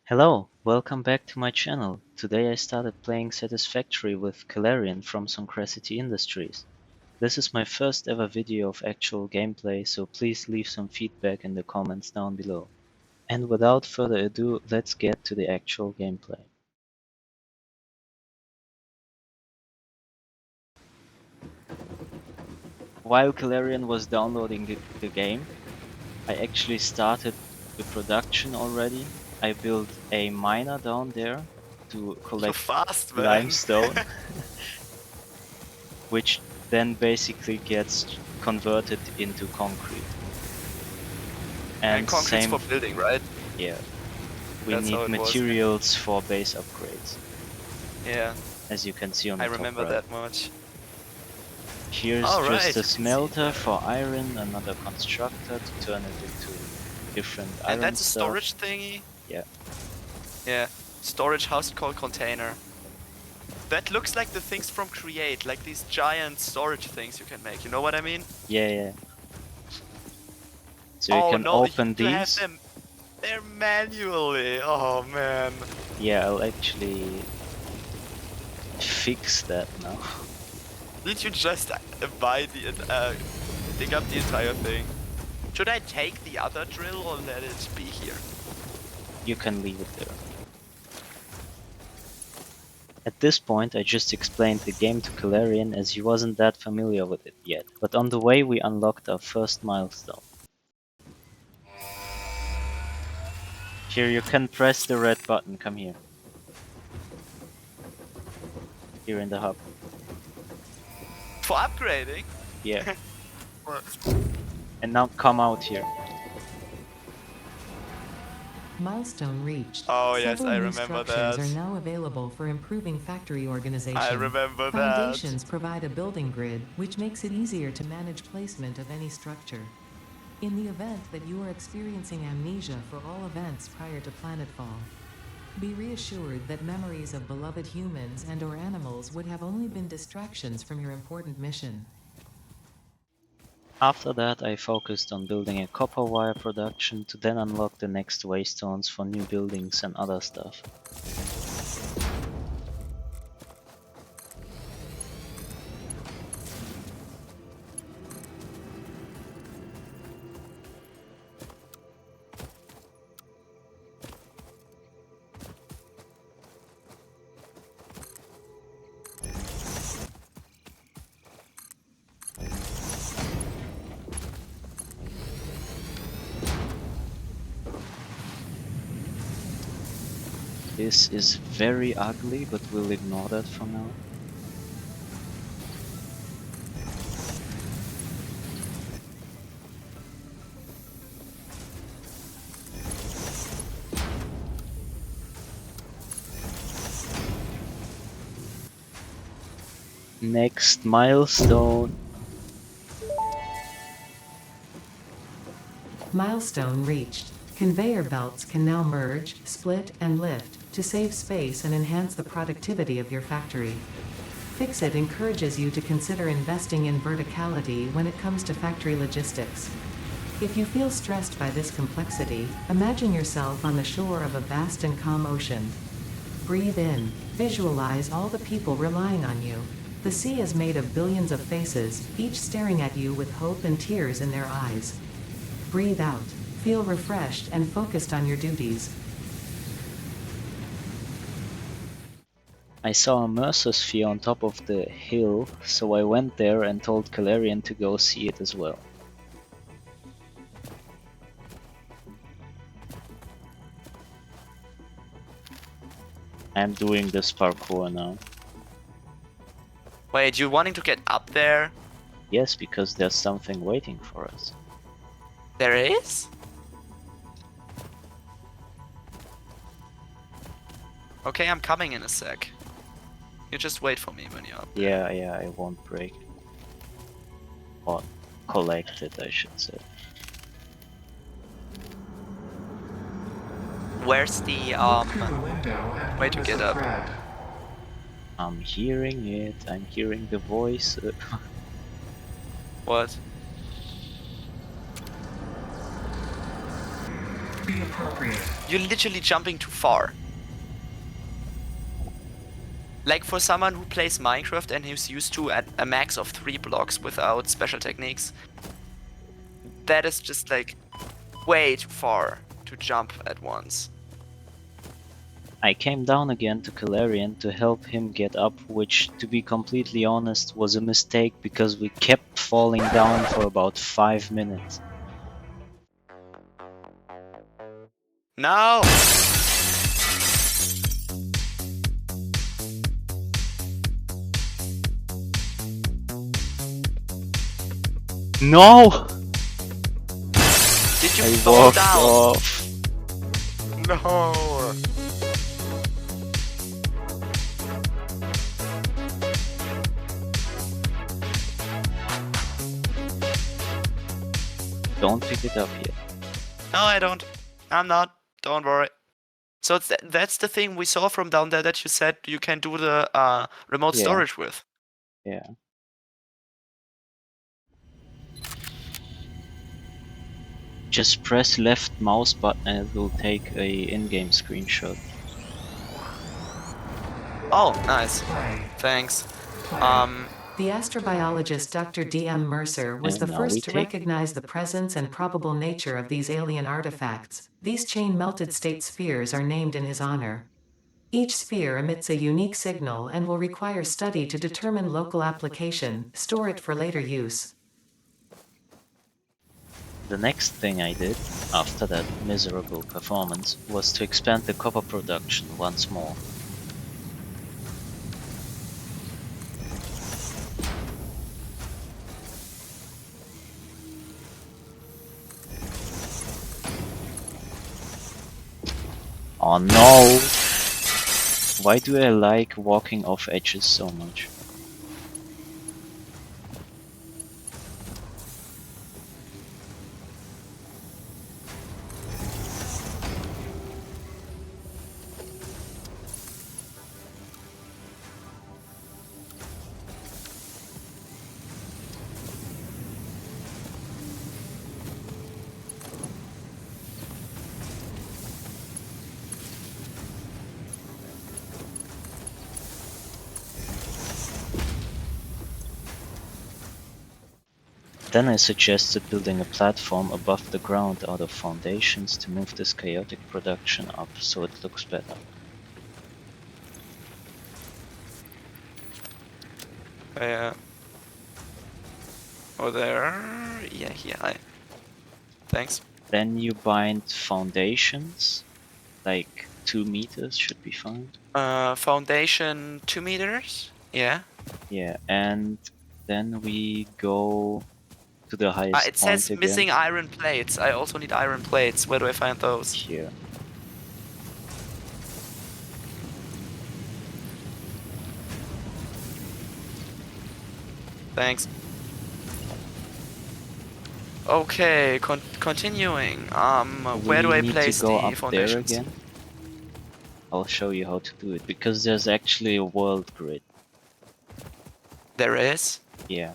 Hello, welcome back to my channel. Today I started playing Satisfactory with Calarian from Soncracity Industries. This is my first ever video of actual gameplay, so please leave some feedback in the comments down below. And without further ado, let's get to the actual gameplay. While Calarian was downloading the game, I actually started the production already. I built a miner down there to So collect fast, man. limestone, which then basically gets converted into concrete. And concrete's same, for building, right? yeah, we That's how need it was. materials for base upgrades, Yeah, as you can see on the I top remember right. that much. Here's All just right, a you can see smelter that. for iron, another constructor to turn it into different iron And that's a stuff. storage thingy? Yeah. Yeah, storage house called container. That looks like the things from Create, like these giant storage things you can make, you know what I mean? Yeah. So you can no, open you have these. them there manually. Oh man. Yeah, I'll actually fix that now. Did you just buy the dig up the entire thing? Should I take the other drill or let it be here? You can leave it there. At this point I just explained the game to Calarian as he wasn't that familiar with it yet, but on the way we unlocked our first milestone. Here you can press the red button, come here. Here in the hub. For upgrading? Yeah. And now come out here. Milestone reached. Oh yes, Several I new remember structures that. are now available for improving factory organization. I remember Foundations that. provide a building grid, which makes it easier to manage placement of any structure. In the event that you are experiencing amnesia for all events prior to planetfall, be reassured that memories of beloved humans and/or animals would have only been distractions from your important mission. After that I focused on building a copper wire production to then unlock the next waystones for new buildings and other stuff. This is very ugly, but we'll ignore that for now. Next milestone. Milestone reached. Conveyor belts can now merge, split, and lift to save space and enhance the productivity of your factory. Fixit encourages you to consider investing in verticality when it comes to factory logistics. If you feel stressed by this complexity, imagine yourself on the shore of a vast and calm ocean. Breathe in. Visualize all the people relying on you. The sea is made of billions of faces, each staring at you with hope and tears in their eyes. Breathe out. Feel refreshed and focused on your duties. I saw a Mercer sphere on top of the hill, so I went there and told Calarian to go see it as well. I'm doing this parkour now. Wait, you wanting to get up there? Yes, because there's something waiting for us. There is? Okay, I'm coming in a sec. You just wait for me when you're up there. Yeah, I won't break. Or collect it, I should say. Where's the way to get up? I'm hearing it, I'm hearing the voice. What? appropriate. You're literally jumping too far. Like for someone who plays Minecraft and who's used to at a max of 3 blocks without special techniques, that is just like way too far to jump at once. I came down again to Calarian to help him get up, which, to be completely honest, was a mistake because we kept falling down for about 5 minutes. No! No! Did you I fall walked down? off. No! Don't pick it up yet. No, I don't. I'm not. Don't worry. So that's the thing we saw from down there that you said you can do the remote Yeah. storage with. Yeah. Just press left mouse button and it will take a in-game screenshot. Oh, nice. Play. Thanks. The astrobiologist Dr. D.M. Mercer was And the now we first to take- recognize the presence and probable nature of these alien artifacts. These chain-melted state spheres are named in his honor. Each sphere emits a unique signal and will require study to determine local application, store it for later use. The next thing I did, after that miserable performance, was to expand the copper production once more. Oh no! Why do I like walking off edges so much? Then I suggested building a platform above the ground out of foundations to move this chaotic production up so it looks better. Oh, there. Yeah, here. Thanks. Then you bind foundations, like 2 meters should be fine. Foundation 2 meters. Yeah. Yeah, and then we go to the highest It says point missing again. iron plates. I also need iron plates. Where do I find those? Here. Thanks. Okay, continuing. Where do I We need place to go the up foundations? there again. I'll show you how to do it, because there's actually a world grid. There is. Yeah.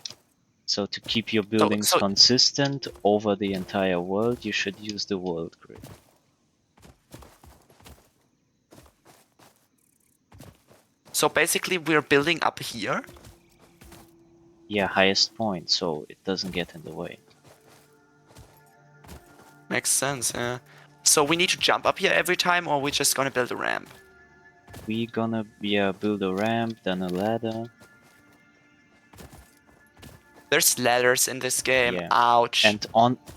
So to keep your buildings consistent over the entire world, you should use the world grid. So basically we're building up here? Yeah, highest point, so it doesn't get in the way. Makes sense, yeah. So we need to jump up here every time, or we're just gonna build a ramp? We're gonna build a ramp, then a ladder. There's ladders in this game. Yeah. Ouch. And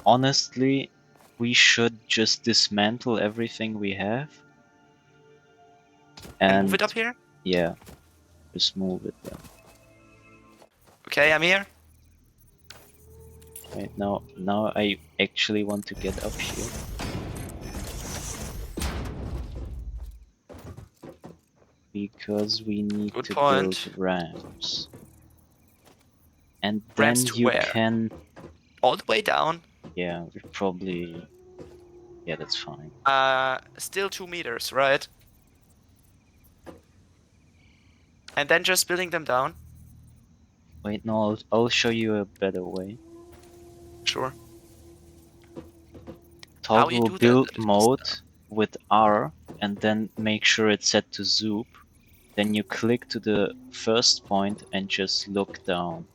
honestly, we should just dismantle everything we have. And move it up here? Yeah. Just move it then. Okay, I'm here. Right, now I actually want to get up here. Because we need Good to point. build ramps. And Ramps then to you where? can... All the way down? Yeah, we probably... Yeah, that's fine. Still 2 meters, right? And then just building them down? Wait, no, I'll show you a better way. Sure. How you toggle do build that? mode with R and then make sure it's set to zoop. Then you click to the first point and just look down.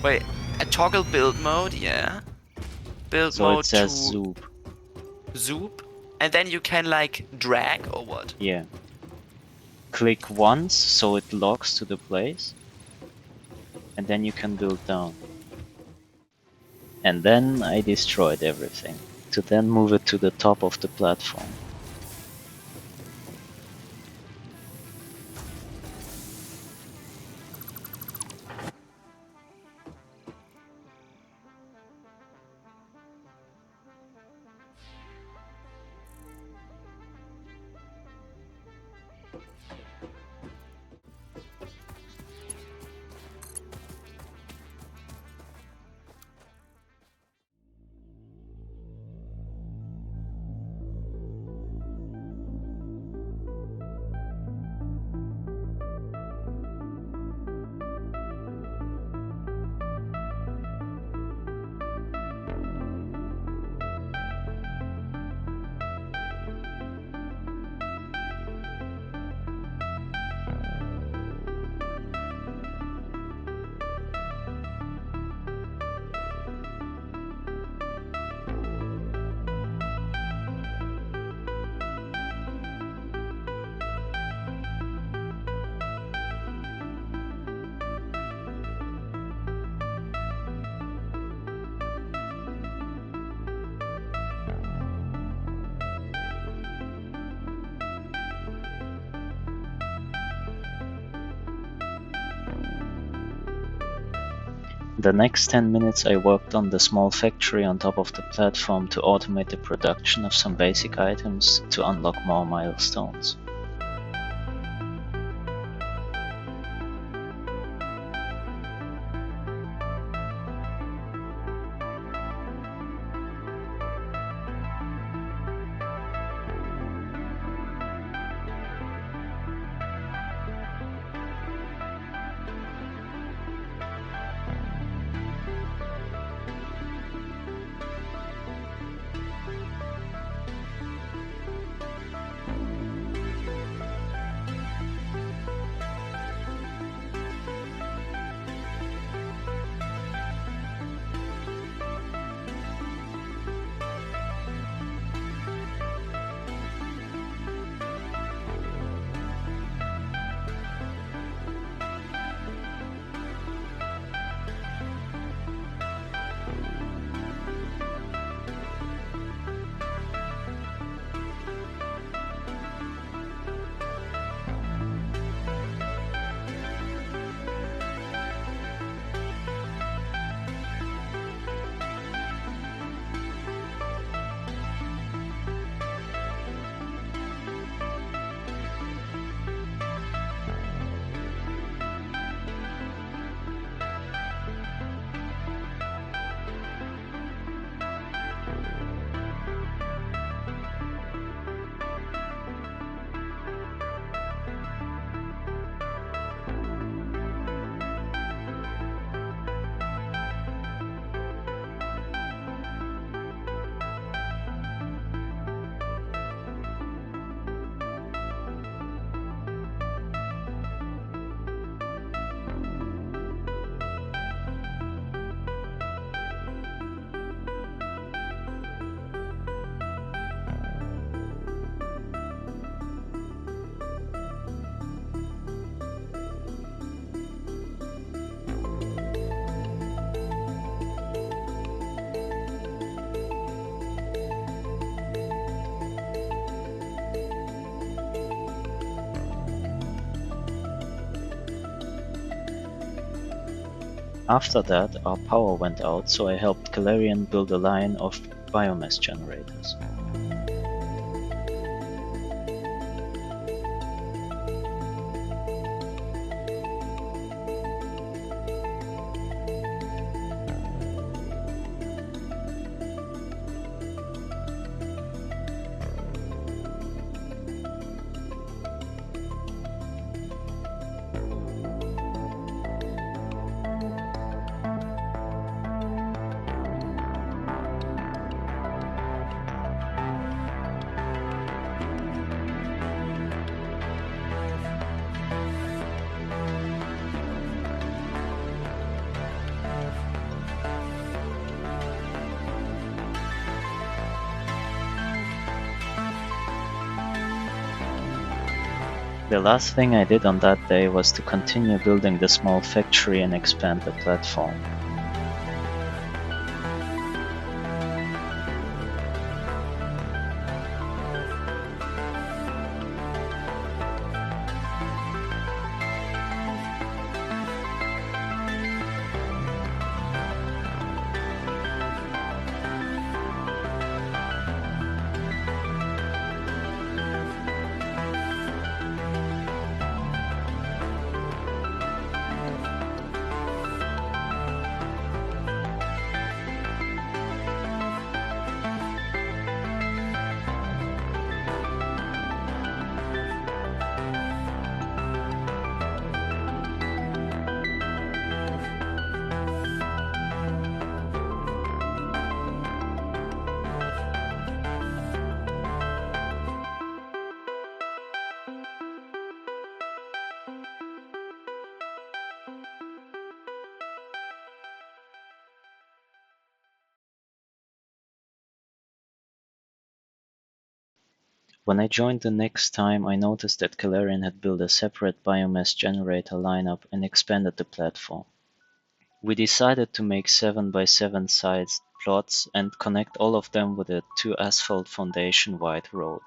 Wait, a toggle build mode, yeah. Build So it mode says to zoop. zoop, and then you can like drag or what? Yeah. Click once so it locks to the place. And then you can build down. And then I destroyed everything, to then move it to the top of the platform. The next 10 minutes I worked on the small factory on top of the platform to automate the production of some basic items to unlock more milestones. After that, our power went out, so I helped Galarian build a line of biomass generators. The last thing I did on that day was to continue building the small factory and expand the platform. When I joined the next time, I noticed that Calarian had built a separate biomass generator lineup and expanded the platform. We decided to make 7 by 7 sized plots and connect all of them with a 2 asphalt foundation wide road.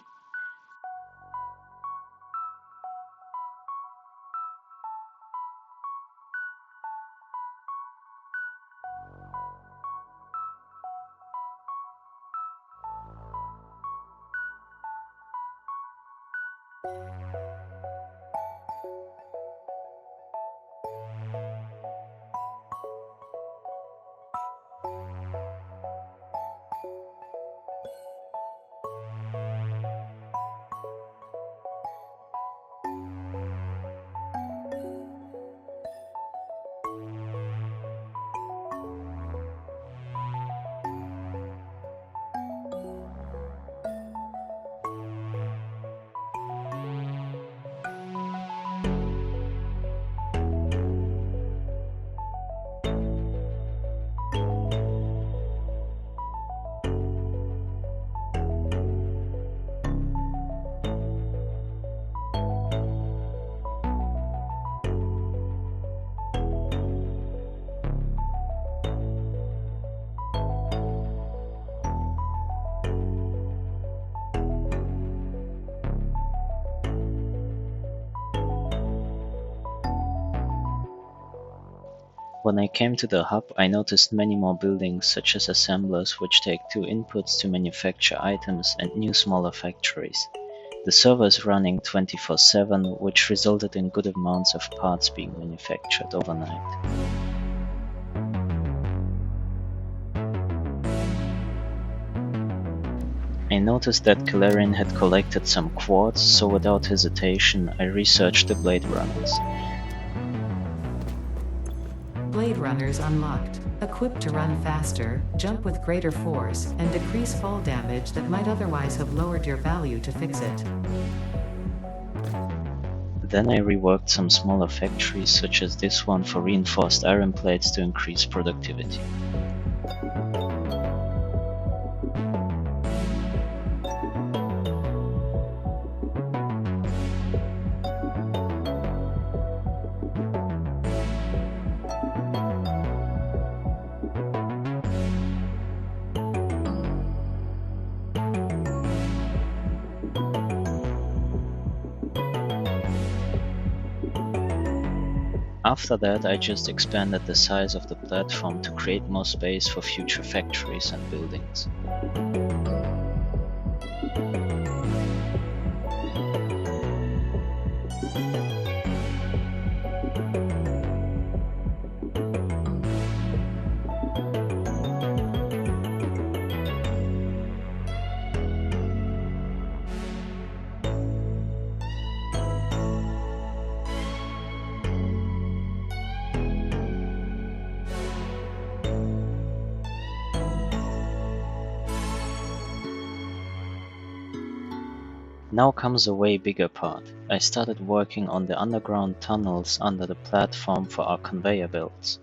When I came to the hub, I noticed many more buildings such as assemblers which take 2 inputs to manufacture items and new smaller factories. The server is running 24/7, which resulted in good amounts of parts being manufactured overnight. I noticed that Calarian had collected some quartz, so without hesitation I researched the Blade Runners. Blade Runners unlocked. Equipped to run faster, jump with greater force, and decrease fall damage that might otherwise have lowered your value to fix it. Then I reworked some smaller factories such as this one for reinforced iron plates to increase productivity. After that, I just expanded the size of the platform to create more space for future factories and buildings. Now comes a way bigger part. I started working on the underground tunnels under the platform for our conveyor belts.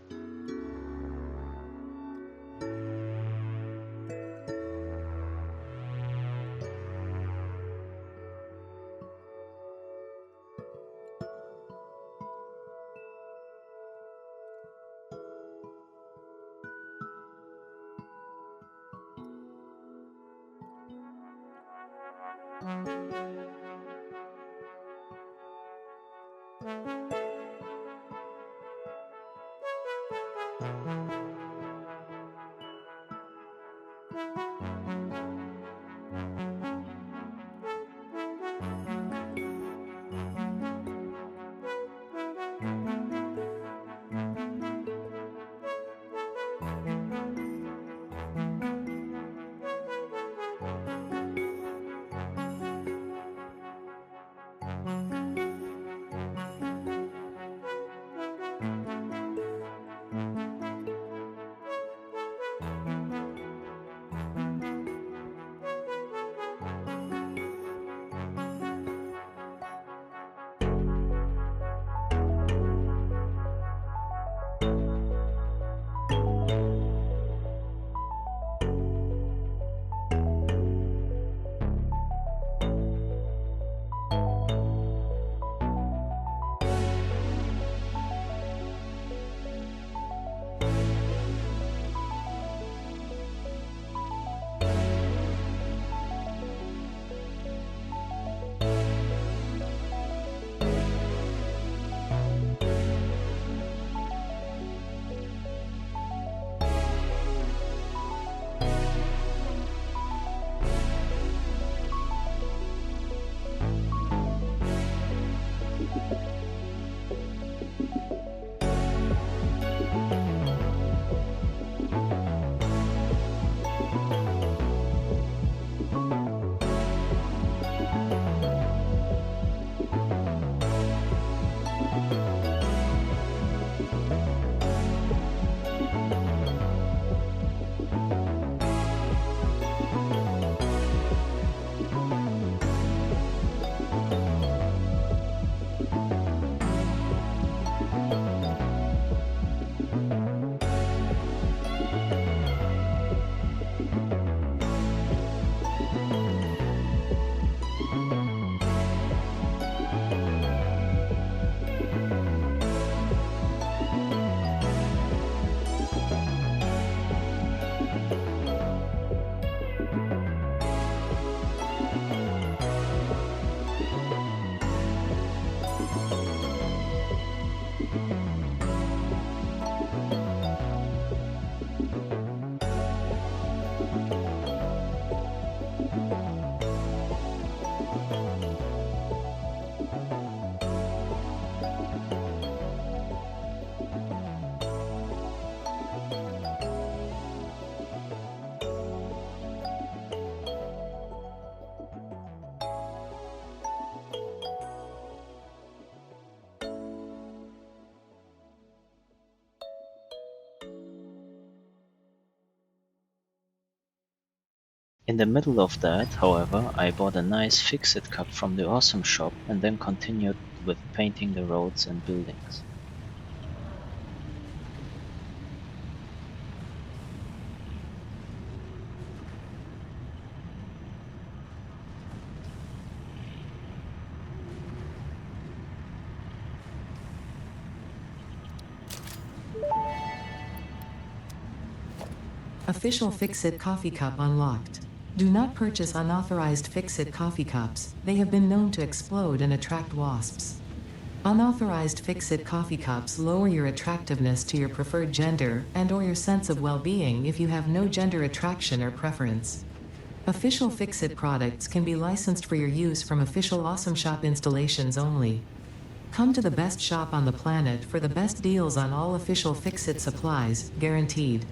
In the middle of that, however, I bought a nice Fix-It cup from the Awesome Shop and then continued with painting the roads and buildings. Official Fix-It coffee cup unlocked. Do not purchase unauthorized Fix-It coffee cups. They have been known to explode and attract wasps. Unauthorized Fix-It coffee cups lower your attractiveness to your preferred gender and/or your sense of well-being if you have no gender attraction or preference. Official Fix-It products can be licensed for your use from official Awesome Shop installations only. Come to the best shop on the planet for the best deals on all official Fix-It supplies, guaranteed.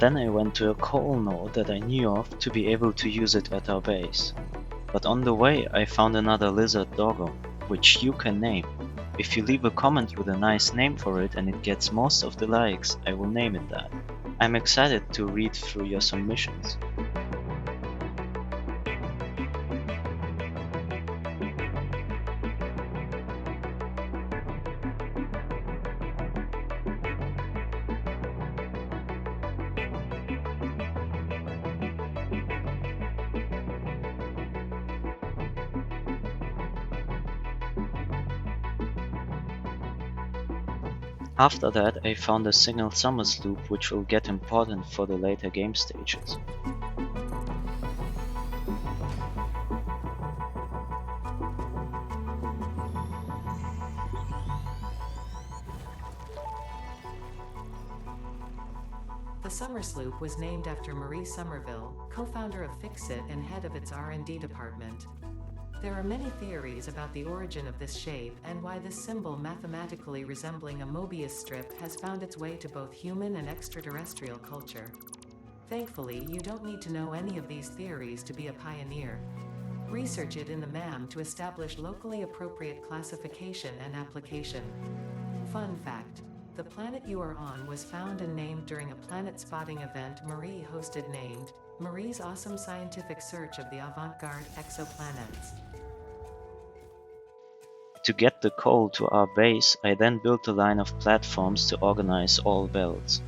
Then I went to a coal node that I knew of to be able to use it at our base. But on the way I found another lizard doggo, which you can name. If you leave a comment with a nice name for it and it gets most of the likes, I will name it that. I'm excited to read through your submissions. After that I found a single summers loop which will get important for the later game stages. The Summer Sloop was named after Marie Somerville, co-founder of Fixit and head of its R&D department. There are many theories about the origin of this shape and why this symbol mathematically resembling a Mobius strip has found its way to both human and extraterrestrial culture. Thankfully, you don't need to know any of these theories to be a pioneer. Research it in the MAM to establish locally appropriate classification and application. Fun fact: the planet you are on was found and named during a planet spotting event Marie hosted named Marie's Awesome Scientific Search of the Avant-Garde Exoplanets. To get the coal to our base, I then built a line of platforms to organize all belts.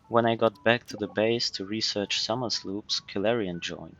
When I got back to the base to research summer sloops, Kilarian joined.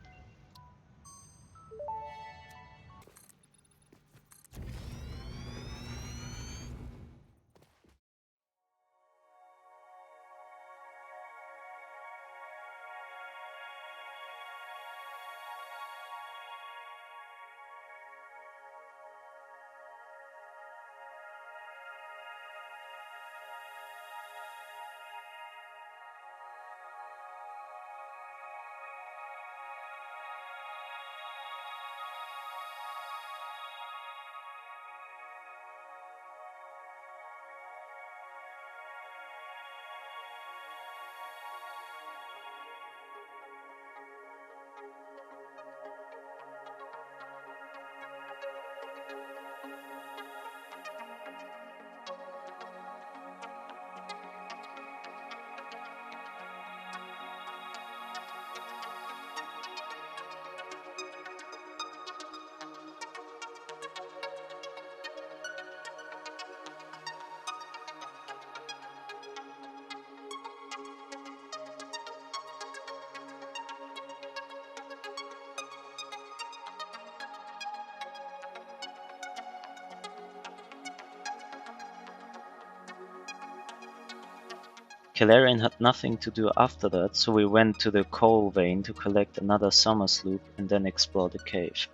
Kilarian had nothing to do after that, so we went to the coal vein to collect another summer sloop and then explore the cave.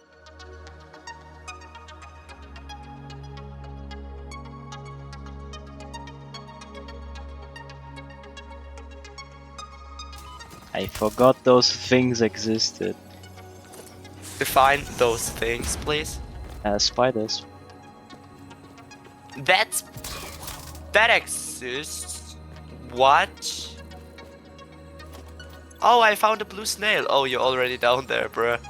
I forgot those things existed. Define those things, please. Spiders. That exists. What? Oh, I found a blue snail. Oh, you're already down there, bruh.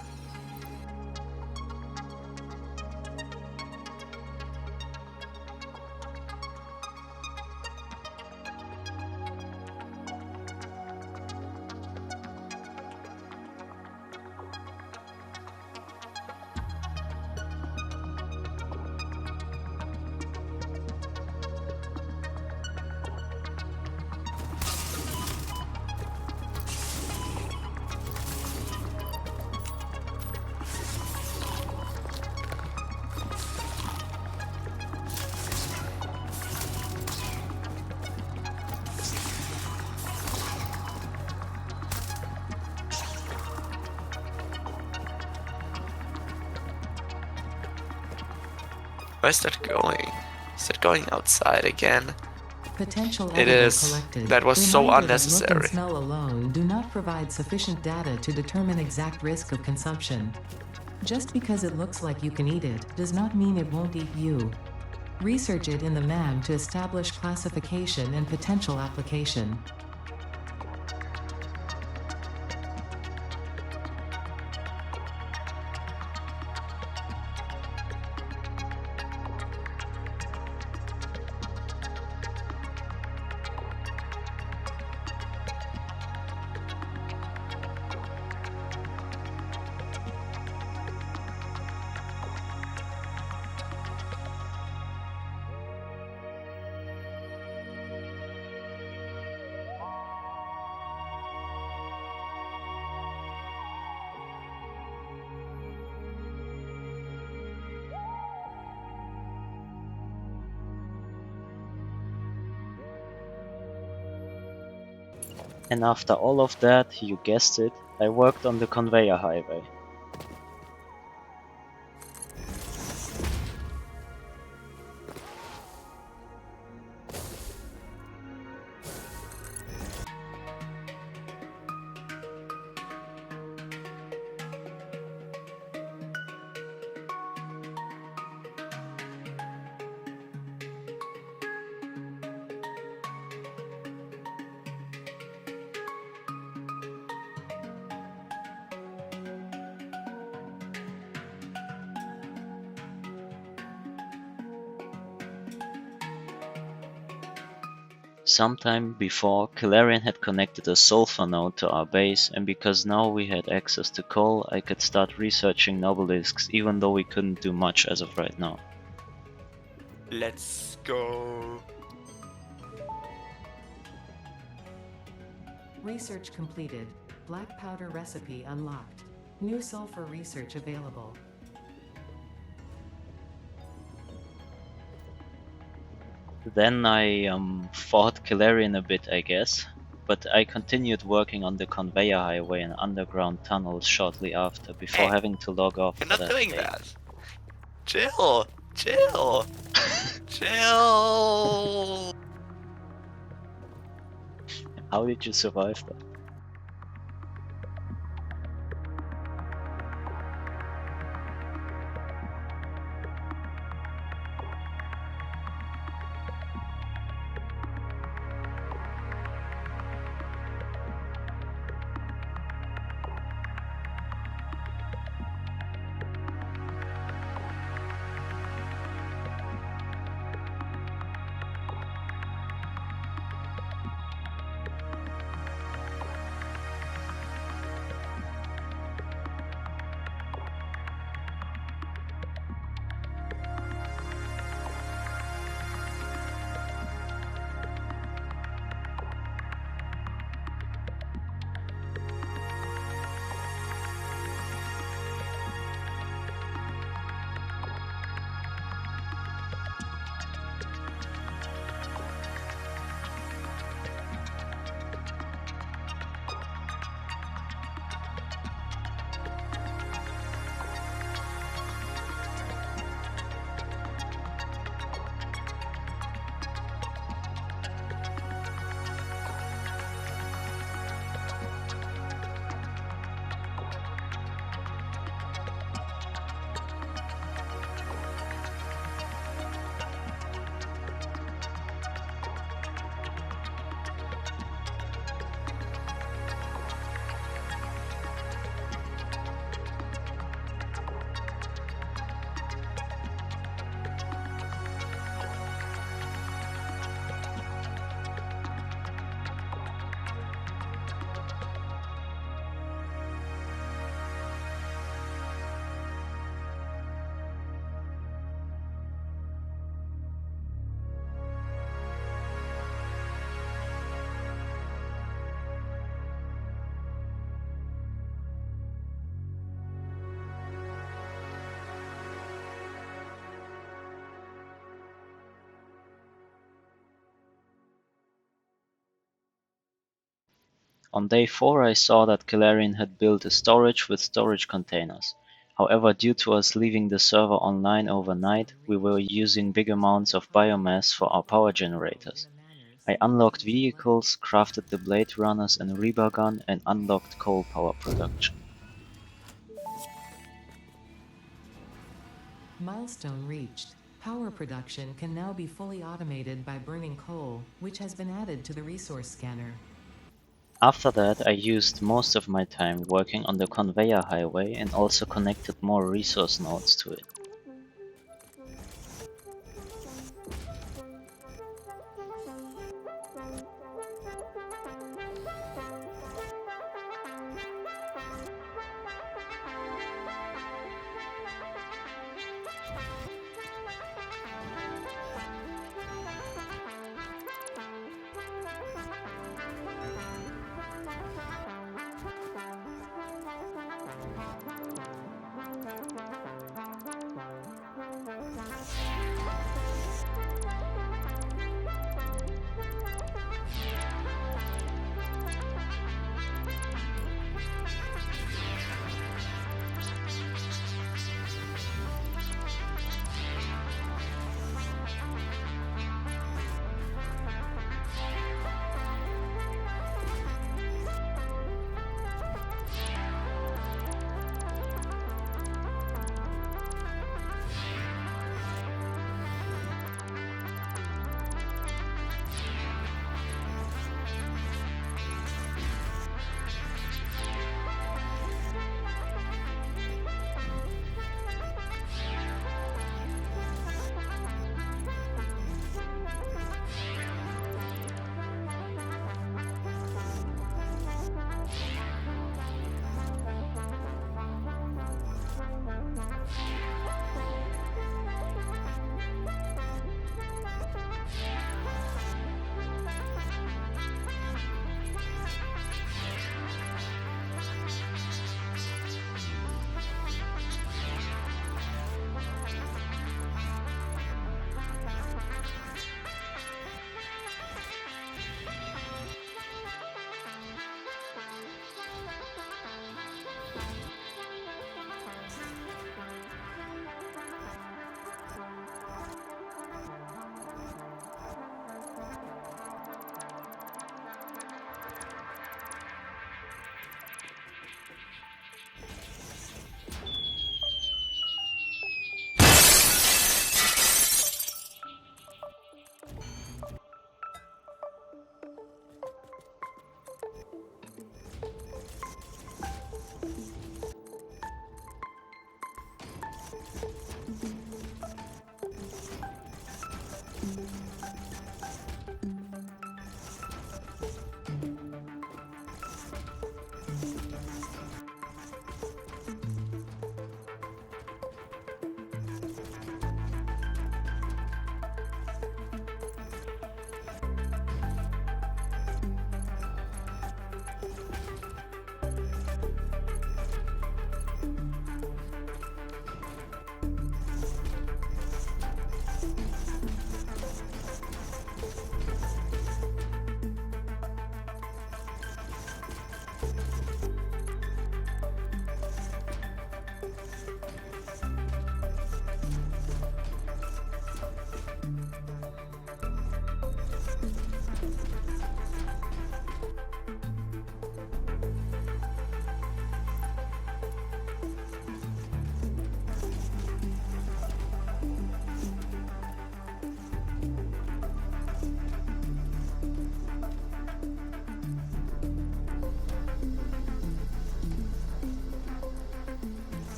Where's that going? Is that going outside again? Potential It evidence is. collected. That was so Reminder that unnecessary. look and smell alone do not provide sufficient data to determine exact risk of consumption. Just because it looks like you can eat it, does not mean it won't eat you. Research it in the MAM to establish classification and potential application. And after all of that, you guessed it, I worked on the conveyor highway. Sometime before, Kilarian had connected a sulfur node to our base, and because now we had access to coal, I could start researching nobelisks even though we couldn't do much as of right now. Let's go. Research completed. Black powder recipe unlocked. New sulfur research available. Then I fought Galarian a bit, I guess, but I continued working on the conveyor highway and underground tunnels shortly after, before Hey, having to log off you're for not that doing day. that. Chill. Chill. Chill. How did you survive that? On day 4 I saw that Galarian had built a storage with storage containers. However, due to us leaving the server online overnight, we were using big amounts of biomass for our power generators. I unlocked vehicles, crafted the Blade Runners and Rebar Gun, and unlocked coal power production. Milestone reached. Power production can now be fully automated by burning coal, which has been added to the resource scanner. After that, I used most of my time working on the conveyor highway and also connected more resource nodes to it.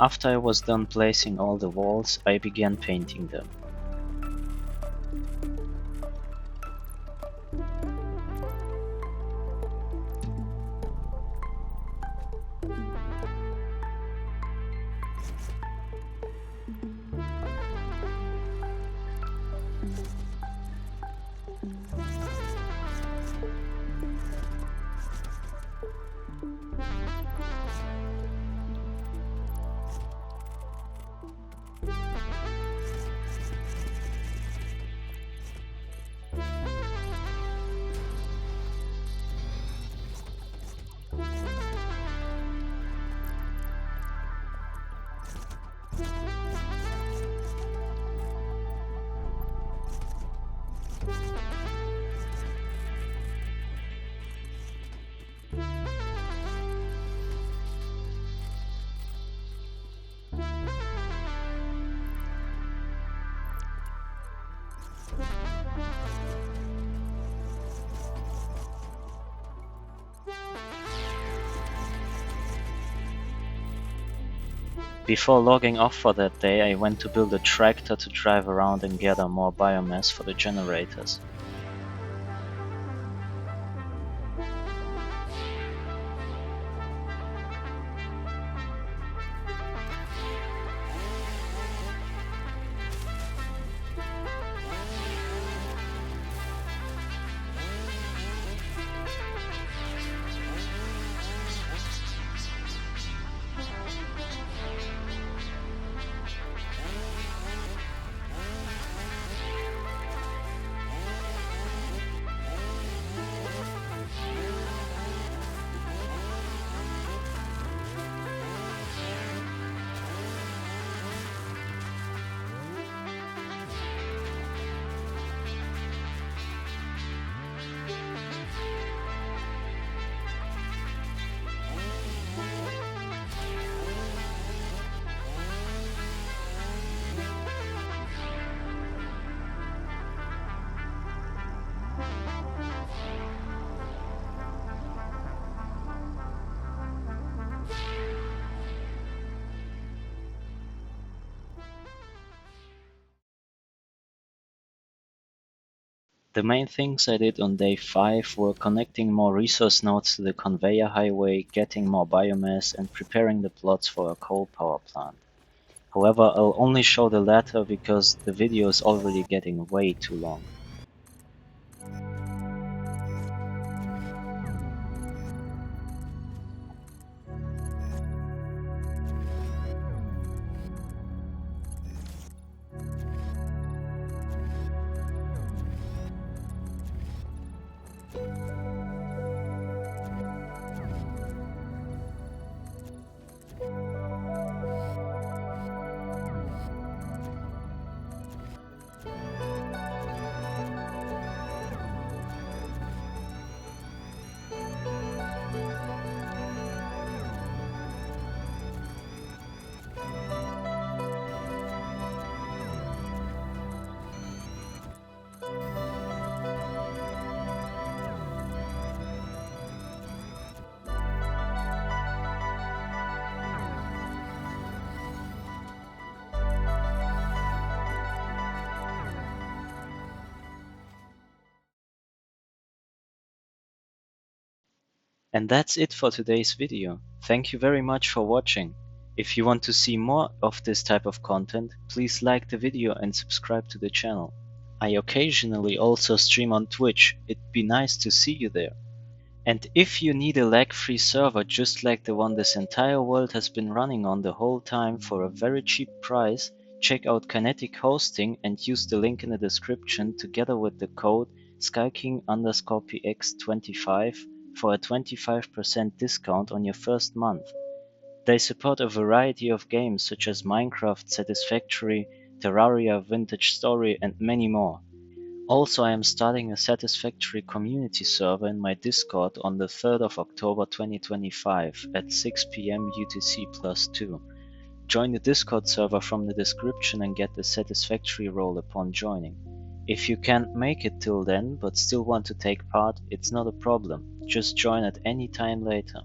After I was done placing all the walls, I began painting them. Before logging off for that day, I went to build a tractor to drive around and gather more biomass for the generators. The main things I did on day 5 were connecting more resource nodes to the conveyor highway, getting more biomass, and preparing the plots for a coal power plant. However, I'll only show the latter because the video is already getting way too long. And that's it for today's video. Thank you very much for watching. If you want to see more of this type of content, please like the video and subscribe to the channel. I occasionally also stream on Twitch, it'd be nice to see you there. And if you need a lag-free server just like the one this entire world has been running on the whole time for a very cheap price, check out KineticHosting and use the link in the description together with the code SkyKing_PX25 for a 25% discount on your first month. They support a variety of games such as Minecraft, Satisfactory, Terraria, Vintage Story, and many more. Also, I am starting a Satisfactory community server in my Discord on the 3rd of October 2025 at 6 p.m. UTC+2. Join the Discord server from the description and get the Satisfactory role upon joining. If you can't make it till then but still want to take part, it's not a problem. Just join at any time later.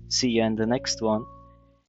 See you in the next one.